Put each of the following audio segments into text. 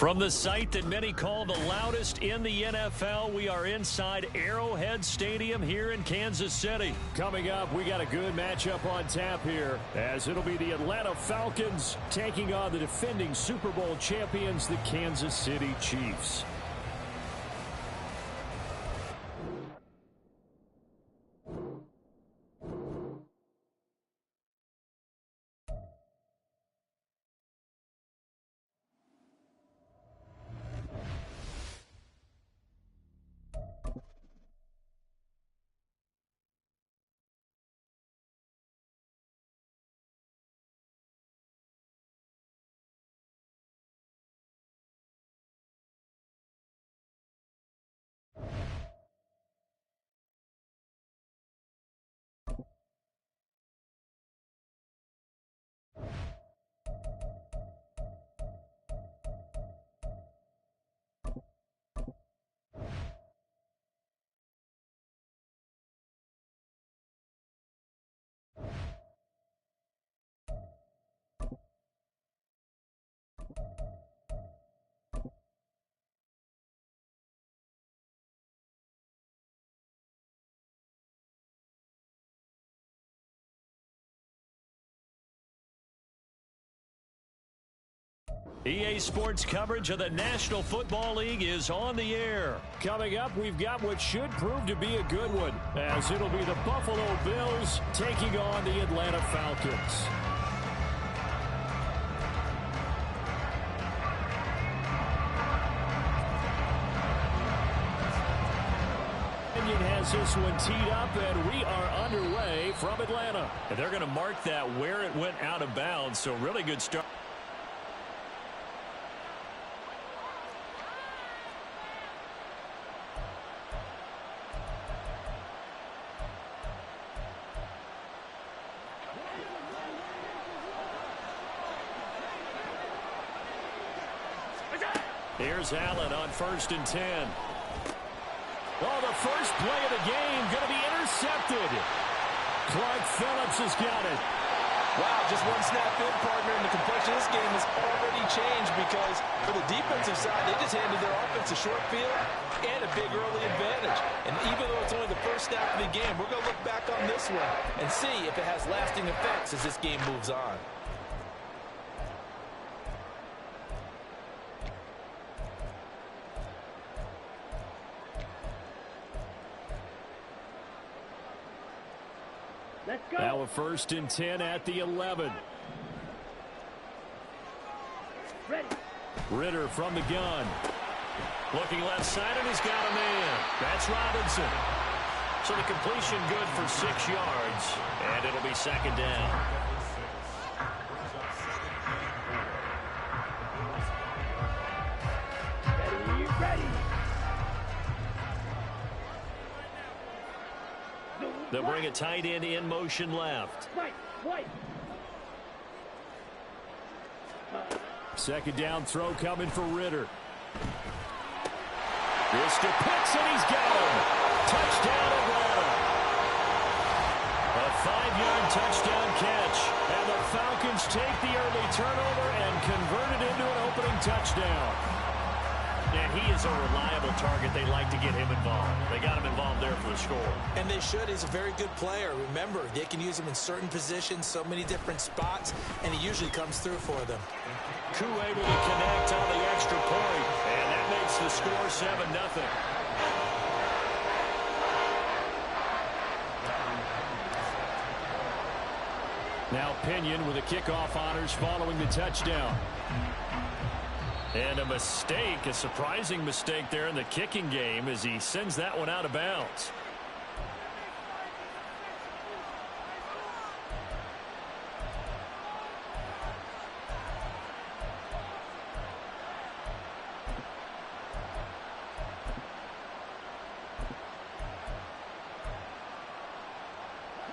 From the site that many call the loudest in the NFL, we are inside Arrowhead Stadium here in Kansas City. Coming up, we got a good matchup on tap here, as it'll be the Atlanta Falcons taking on the defending Super Bowl champions, the Kansas City Chiefs. EA Sports coverage of the National Football League is on the air. Coming up, we've got what should prove to be a good one, as it'll be the Buffalo Bills taking on the Atlanta Falcons. Has this one teed up, and we are underway from Atlanta. And they're going to mark that where it went out of bounds, so really good start. Here's Allen on 1st and 10. Oh, the first play of the game going to be intercepted. Clark Phillips has got it. Wow, just one snap in, partner, and the complexion of this game has already changed because for the defensive side, they just handed their offense a short field and a big early advantage. And even though it's only the first snap of the game, we're going to look back on this one and see if it has lasting effects as this game moves on. Now a 1st and 10 at the 11. Ready. Ritter from the gun. Looking left side, and he's got a man. That's Robinson. So the completion good for 6 yards, and it'll be 2nd down. Ready. They'll bring a tight end in motion left. Right. 2nd down throw coming for Ritter. This to Pitts, and he's got him. Touchdown, Atlanta. A 5-yard touchdown catch. And the Falcons take the early turnover and convert it into an opening touchdown. And he is a reliable target. They like to get him involved. They got him involved there for the score. And they should. He's a very good player. Remember, they can use him in certain positions, so many different spots, and he usually comes through for them. Koo able to connect on the extra point, and that makes the score 7-0. Now Pinion with the kickoff honors following the touchdown. And a mistake, a surprising mistake there in the kicking game as he sends that one out of bounds.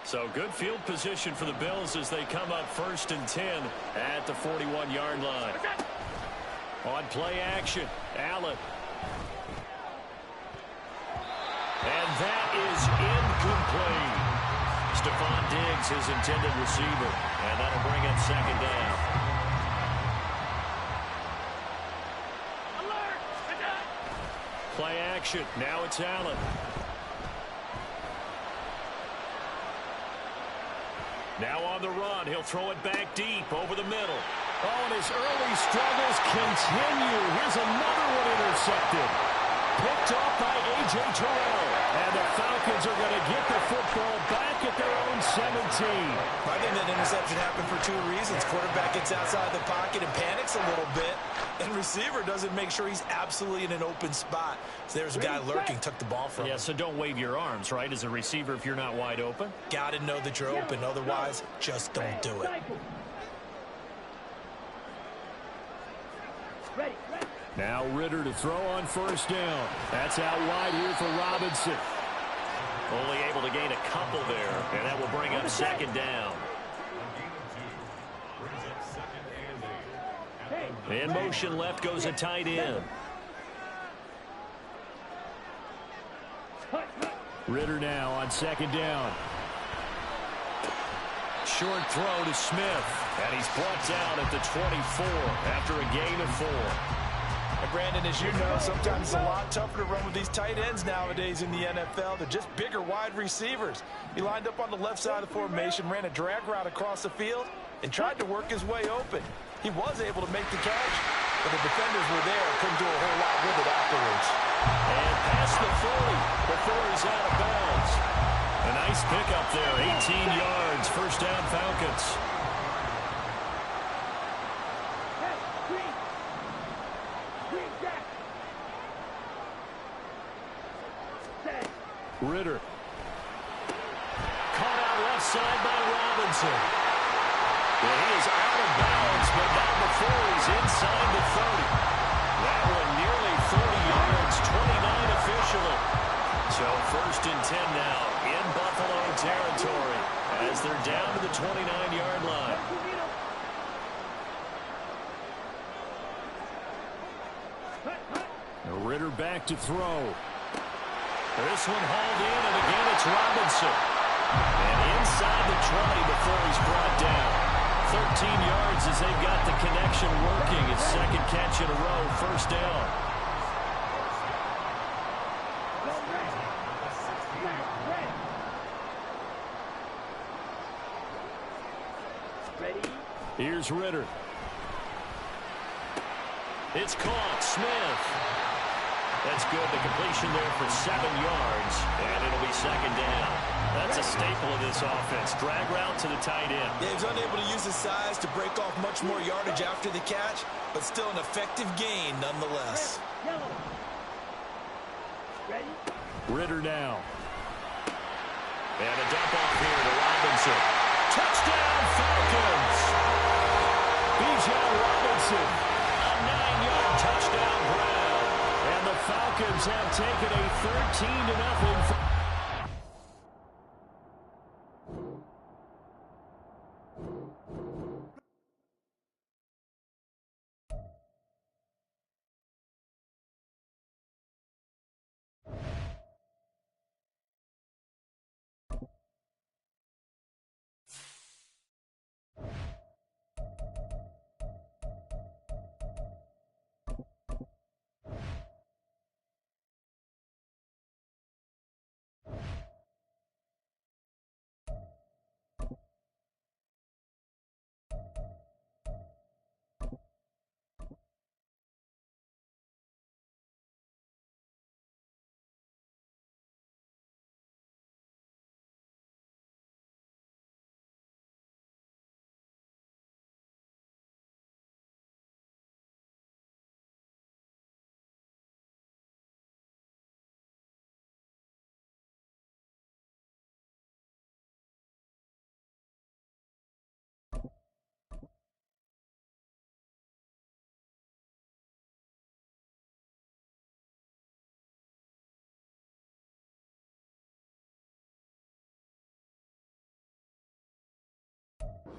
So good field position for the Bills as they come up 1st and 10 at the 41-yard line. On play action, Allen. And that is incomplete. Stephon Diggs, his intended receiver. And that'll bring up 2nd down. action. Now it's Allen. Now on the run. He'll throw it back deep over the middle. Oh, and his early struggles continue. Here's another one intercepted. Picked off by A.J. Terrell. And the Falcons are going to get the football back at their own 17. I think that interception happened for two reasons. Quarterback gets outside the pocket and panics a little bit. And receiver doesn't make sure he's absolutely in an open spot. So there's a guy lurking, took the ball from him. Yeah, so don't wave your arms, right, as a receiver if you're not wide open. Got to know that you're open. Otherwise, just don't do it. Ready. Now Ritter to throw on first down. That's out wide here for Robinson. Only able to gain a couple there, and that will bring up second down. In motion left goes a tight end. Ritter now on second down. Short throw to Smith, and he's brought down at the 24 after a gain of 4. And Brandon, as you know, sometimes it's a lot tougher to run with these tight ends nowadays in the NFL. They're just bigger wide receivers. He lined up on the left side of the formation, ran a drag route across the field, and tried to work his way open. He was able to make the catch, but the defenders were there. Couldn't do a whole lot with it afterwards. And past the 40 before he's out of bounds. A nice pickup there, 18 yards, first down Falcons. Ritter. Caught out left side by Robinson. Well, he is out of bounds, but not before he's inside the 30. That one nearly 30 yards, 29 officially. So first and 10 now in Buffalo territory as they're down to the 29-yard line. Ritter back to throw. This one hauled in, and again it's Robinson. And inside the 20 before he's brought down. 13 yards as they've got the connection working. His second catch in a row, first down. Here's Ritter. It's caught. Smith. That's good. The completion there for 7 yards, and it'll be second down. That's a staple of this offense. Drag route to the tight end. Yeah, he's unable to use his size to break off much more yardage after the catch, but still an effective gain nonetheless. Ritter now. And a dump off here to Robinson. Touchdown, Falcons! B.J. Robinson, a 9-yard touchdown grab. And the Falcons have taken a 13-0.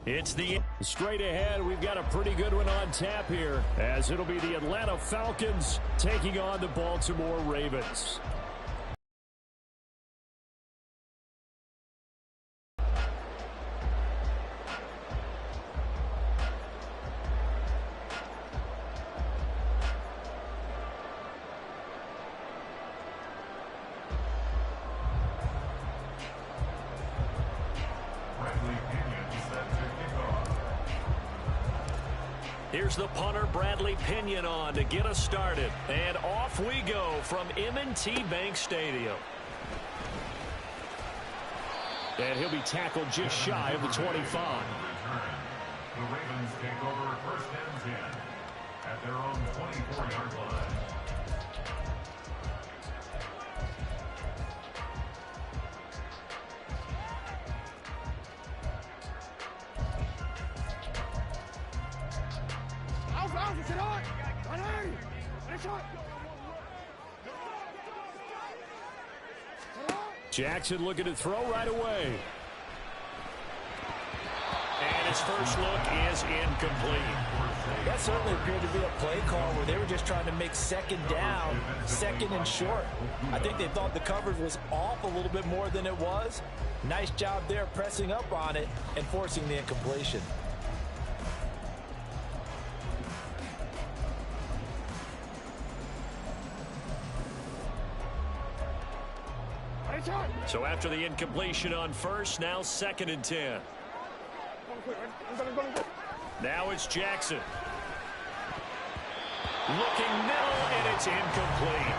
It's the straight ahead. We've got a pretty good one on tap here, as it'll be the Atlanta Falcons taking on the Baltimore Ravens. Here's the punter, Bradley Pinion, on to get us started. And off we go from M&T Bank Stadium. And he'll be tackled just shy of the 25. The Ravens take over first and 10 at their own 24-yard line. Jackson looking to throw right away. And his first look is incomplete. That certainly appeared to be a play call where they were just trying to make second down, second and short. I think they thought the coverage was off a little bit more than it was. Nice job there pressing up on it and forcing the incompletion. So after the incompletion on first, now second and 10. Now it's Jackson. Looking middle, and it's incomplete.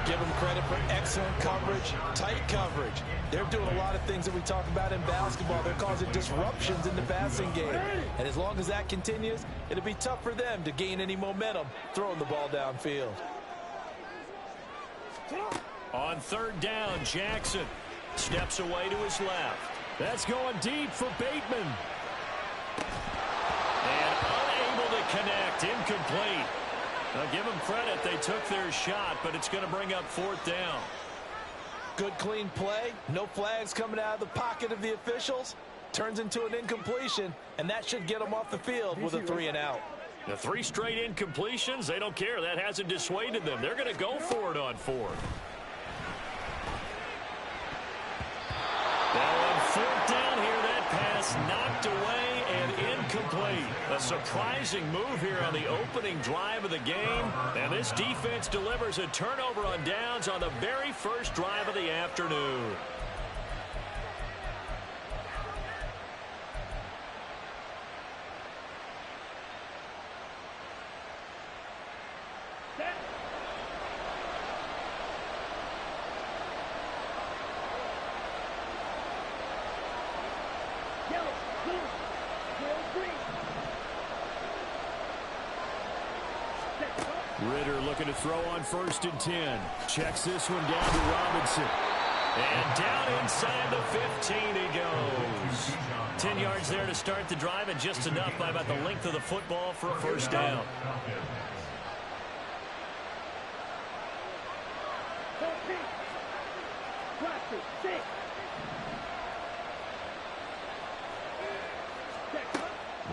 Give them credit for excellent coverage, tight coverage. They're doing a lot of things that we talk about in basketball. They're causing disruptions in the passing game. And as long as that continues, it'll be tough for them to gain any momentum throwing the ball downfield. On third down, Jackson steps away to his left. That's going deep for Bateman. And unable to connect, incomplete. Now give them credit, they took their shot, but it's going to bring up fourth down. Good clean play, no flags coming out of the pocket of the officials. Turns into an incompletion, and that should get them off the field with a 3-and-out. The 3 straight incompletions, they don't care. That hasn't dissuaded them. They're going to go for it on fourth. Now on fourth down here, that pass knocked away and incomplete. A surprising move here on the opening drive of the game. And this defense delivers a turnover on downs on the very first drive of the afternoon. Ritter looking to throw on first and 10. Checks this one down to Robinson. And down inside the 15 he goes. 10 yards there to start the drive, and just enough by about the length of the football for a first down.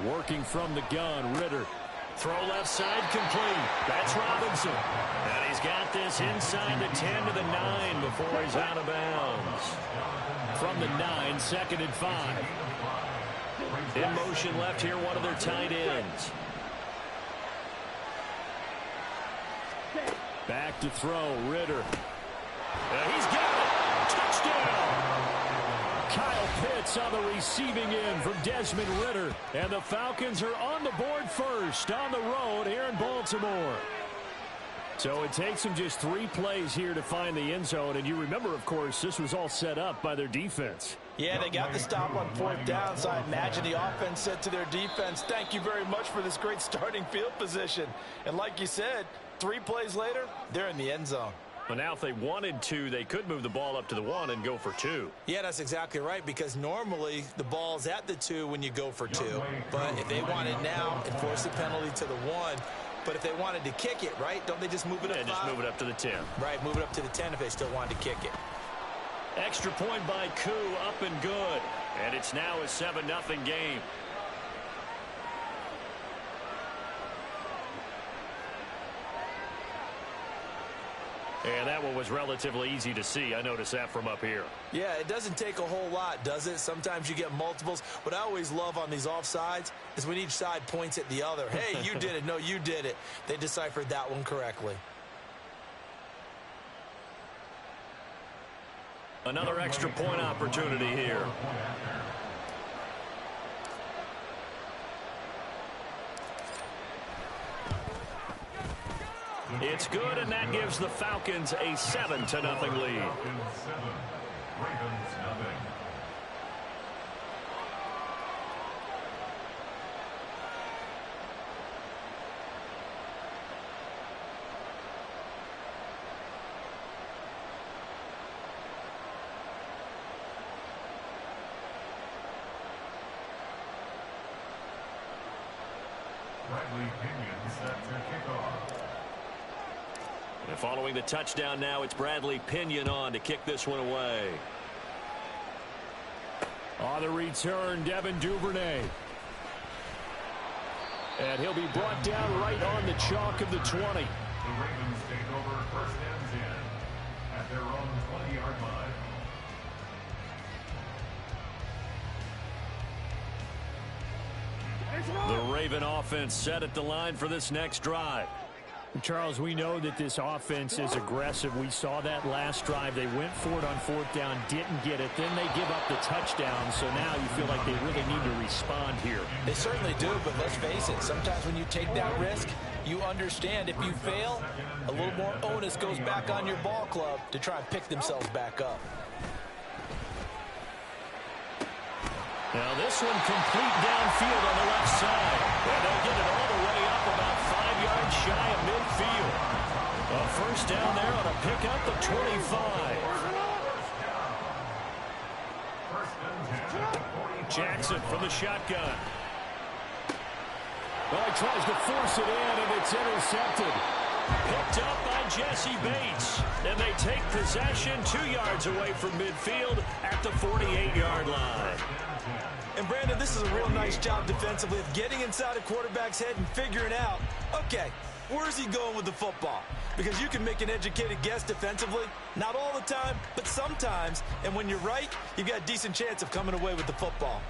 Working from the gun, Ritter. Throw left side complete. That's Robinson. And he's got this inside the 10 to the 9 before he's out of bounds. From the 9, second and 5. In motion left here, one of their tight ends. Back to throw, Ritter. He's got it. Touchdown. Kyle Pitts on the receiving end from Desmond Ritter. And the Falcons are on the board first on the road here in Baltimore. So it takes them just 3 plays here to find the end zone. And you remember, of course, this was all set up by their defense. Yeah, they got the stop on fourth down, so I imagine the offense said to their defense, thank you very much for this great starting field position. And like you said, 3 plays later, they're in the end zone. But now if they wanted to, they could move the ball up to the 1 and go for 2. Yeah, that's exactly right, because normally the ball's at the 2 when you go for 2. But if they want it now, enforce the penalty to the 1. But if they wanted to kick it, right, don't they just move it up? Yeah, just move it up to the 10. Right, move it up to the 10 if they still wanted to kick it. Extra point by Koo, up and good. And it's now a 7-0 game. And that one was relatively easy to see. I noticed that from up here. Yeah, it doesn't take a whole lot, does it? Sometimes you get multiples. What I always love on these offsides is when each side points at the other. Hey, you did it. No, you did it. They deciphered that one correctly. Another extra point opportunity here. It's good, and that gives the Falcons a 7-0 lead. Falcons 7, Ravens nothing. And following the touchdown now, it's Bradley Pinion on to kick this one away. On the return, Devin Duvernay. And he'll be brought down right on the chalk of the 20. The Ravens take over first and 10 at their own 20-yard line. The Raven offense set at the line for this next drive. Charles, we know that this offense is aggressive. We saw that last drive. They went for it on fourth down, didn't get it. Then they give up the touchdown. So now you feel like they really need to respond here. They certainly do, but let's face it. Sometimes when you take that risk, you understand if you fail, a little more onus goes back on your ball club to try and pick themselves back up. Now this one complete downfield on the left side. And they'll get it all the way up about 5 yards shy of midfield. A first down there on a pickup of 25. Jackson from the shotgun. Well, he tries to force it in, and it's intercepted. Picked up by Jesse Bates. And they take possession 2 yards away from midfield at the 48-yard line. And, Brandon, this is a real nice job defensively of getting inside a quarterback's head and figuring out, okay, where's he going with the football? Because you can make an educated guess defensively, not all the time, but sometimes. And when you're right, you've got a decent chance of coming away with the football.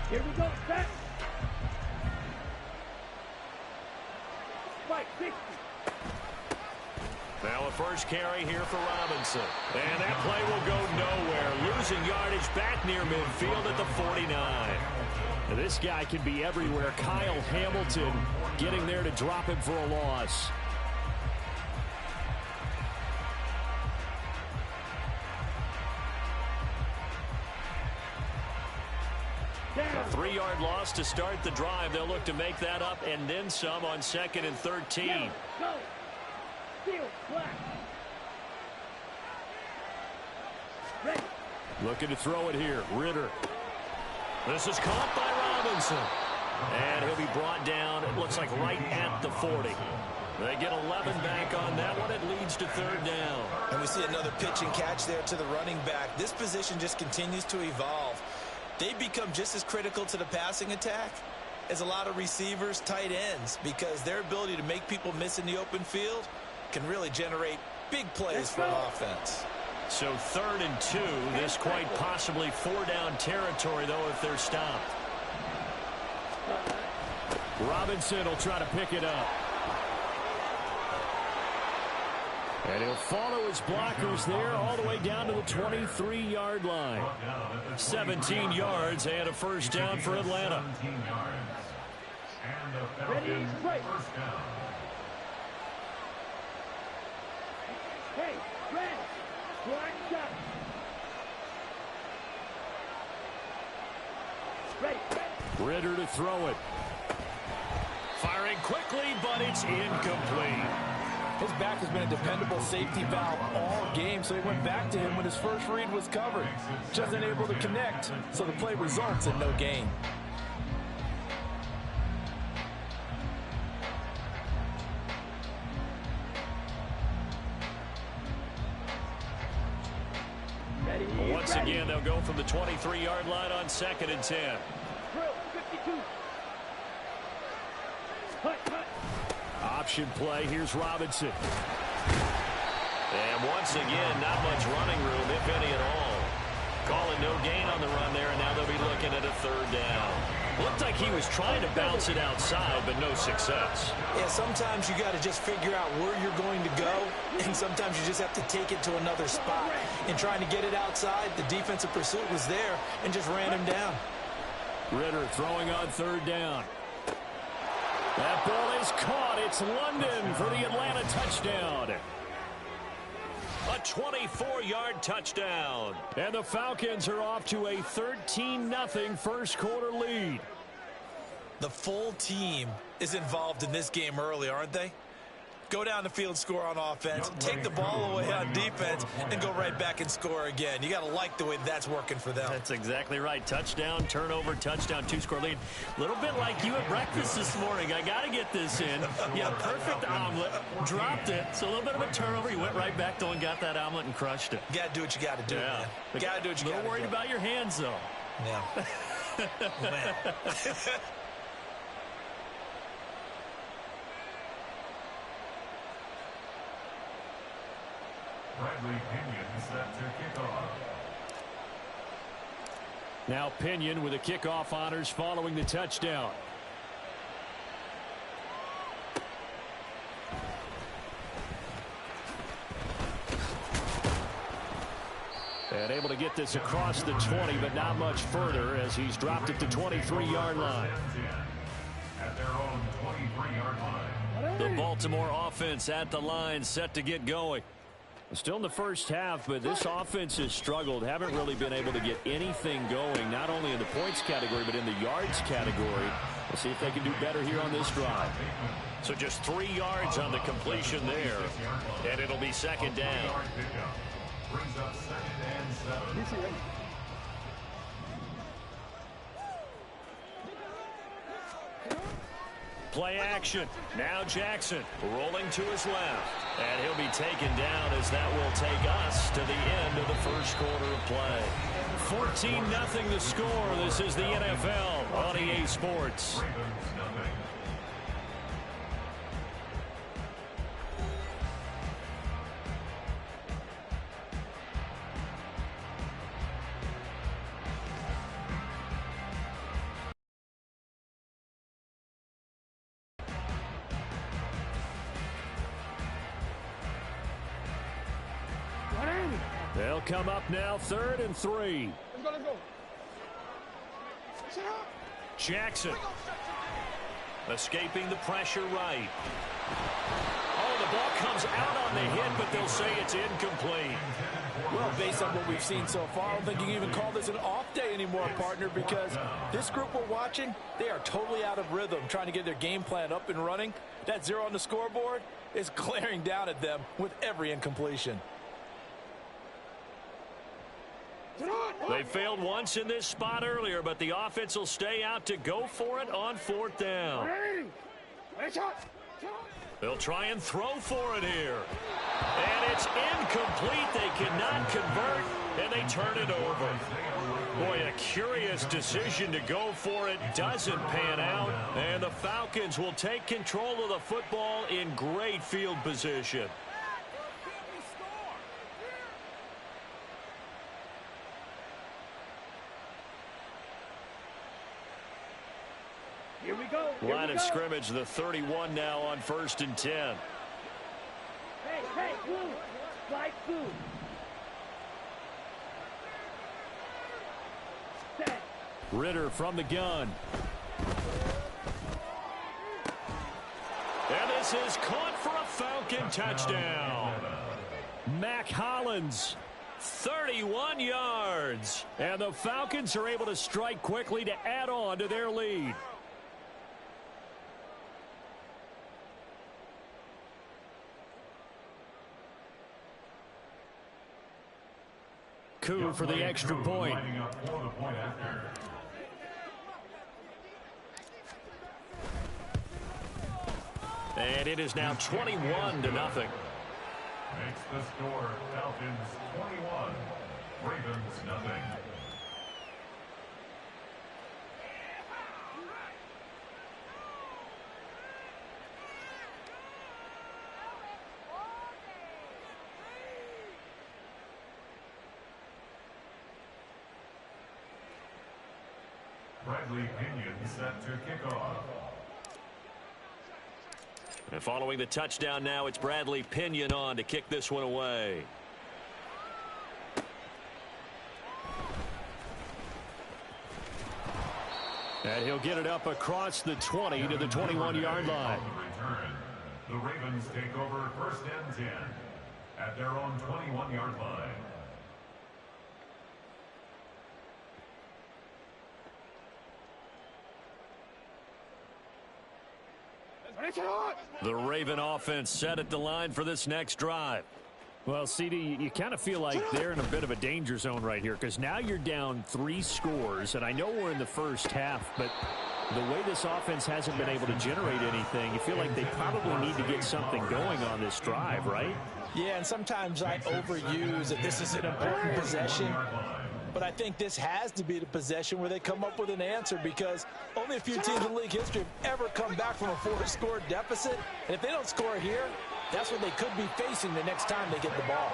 Here we go, set. Spike 60. Now a first carry here for Robinson. And that play will go nowhere. Losing yardage back near midfield at the 49. Now, this guy can be everywhere. Kyle Hamilton getting there to drop him for a loss. A 3-yard loss to start the drive. They'll look to make that up and then some on 2nd and 13. Go. Steal, black. Ready. Looking to throw it here. Ritter. This is caught by Robinson. And he'll be brought down, it looks like right at the 40. They get 11 back on that one. It leads to 3rd down. And we see another pitch and catch there to the running back. This position just continues to evolve. They become just as critical to the passing attack as a lot of receivers, tight ends, because their ability to make people miss in the open field can really generate big plays for an offense. So 3rd and 2. This quite possibly 4-down territory, though, if they're stopped. Robinson will try to pick it up. And he'll follow his blockers there all the way down to the 23-yard line. 17 yards and a first down for Atlanta. 17 yards. And the Falcons first down. Hey, red. Black shot. Ready. Ritter to throw it. Firing quickly, but it's incomplete. His back has been a dependable safety valve all game, so he went back to him when his first read was covered. Just unable to connect, so the play results in no gain. Once again, they'll go from the 23-yard line on 2nd and 10. Drill 52. Hut. Option play. Here's Robinson. And once again, not much running room, if any at all. Calling no gain on the run there, and now they'll be looking at a 3rd down. Looked like he was trying to bounce it outside, but no success. Yeah, sometimes you got to just figure out where you're going to go, and sometimes you just have to take it to another spot. In trying to get it outside, the defensive pursuit was there and just ran him down. Ritter throwing on third down. That ball is caught. It's London for the Atlanta touchdown. A 24-yard touchdown. And the Falcons are off to a 13-0 first quarter lead. The full team is involved in this game early, aren't they? Go down the field, score on offense, take the ball away on defense, and go right back and score again. You got to like the way that's working for them. That's exactly right. Touchdown, turnover, touchdown, two-score lead. A little bit like you at breakfast this morning. I got to get this in. You had a perfect omelet, dropped it, so a little bit of a turnover. You went right back, though, and got that omelet and crushed it. You got to do what you got to do, man. You got to do what you got to do. A little worried about your hands, though. Yeah. Oh, man. Bradley Pinion set to kick off. Now Pinion with the kickoff honors following the touchdown. And able to get this across the 20, but not much further as he's dropped it to 23-yard line. At their own 23-yard line. The Baltimore offense at the line, set to get going. Still in the first half, but this offense has struggled. Haven't really been able to get anything going, not only in the points category, but in the yards category. We'll see if they can do better here on this drive. So just 3 yards on the completion there, and it'll be second down. Brings up second and 7. Play action. Now Jackson rolling to his left. And he'll be taken down as that will take us to the end of the first quarter of play. 14-0 the score. This is the NFL on EA Sports. They'll come up now, 3rd and 3. Let's go. Jackson escaping the pressure right. Oh, the ball comes out on the hit, but they'll say it's incomplete. Well, based on what we've seen so far, I don't think you can even call this an off day anymore, partner, because this group we're watching, they are totally out of rhythm, trying to get their game plan up and running. That 0 on the scoreboard is glaring down at them with every incompletion. They failed once in this spot earlier, but the offense will stay out to go for it on 4th down. They'll try and throw for it here. And it's incomplete. They cannot convert, and they turn it over. Boy, a curious decision to go for it. Doesn't pan out, and the Falcons will take control of the football in great field position. Here we go. Line of scrimmage, the 31 now on 1st and 10. Hey, blue. Slide blue. Set. Ritter from the gun. And this is caught for a Falcon touchdown. Mac Hollins, 31 yards. And the Falcons are able to strike quickly to add on to their lead. Coup for the extra point. And it is now 21-0. Makes the score Falcons 21, Ravens nothing. Bradley Pinion set to kick off. And following the touchdown now, it's Bradley Pinion on to kick this one away. And he'll get it up across the 20 to the 21-yard line. The Ravens take over first and 10 at their own 21-yard line. The Raven offense set at the line for this next drive. Well, CD, you kind of feel like they're in a bit of a danger zone right here because now you're down 3 scores, and I know we're in the first half, but the way this offense hasn't been able to generate anything, you feel like they probably need to get something going on this drive, right? Yeah, and sometimes I overuse that this is an important possession. But I think this has to be the possession where they come up with an answer because only a few teams in league history have ever come back from a 4-score deficit. And if they don't score here, that's what they could be facing the next time they get the ball.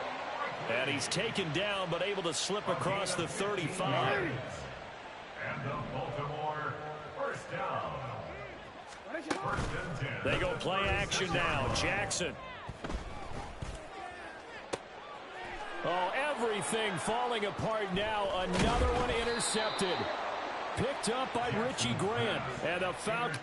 And he's taken down but able to slip across the 35. And the Baltimore first down. First and 10. They go play action now. Jackson. Oh, everything falling apart now. Another one intercepted. Picked up by Richie Grant. And the Falcons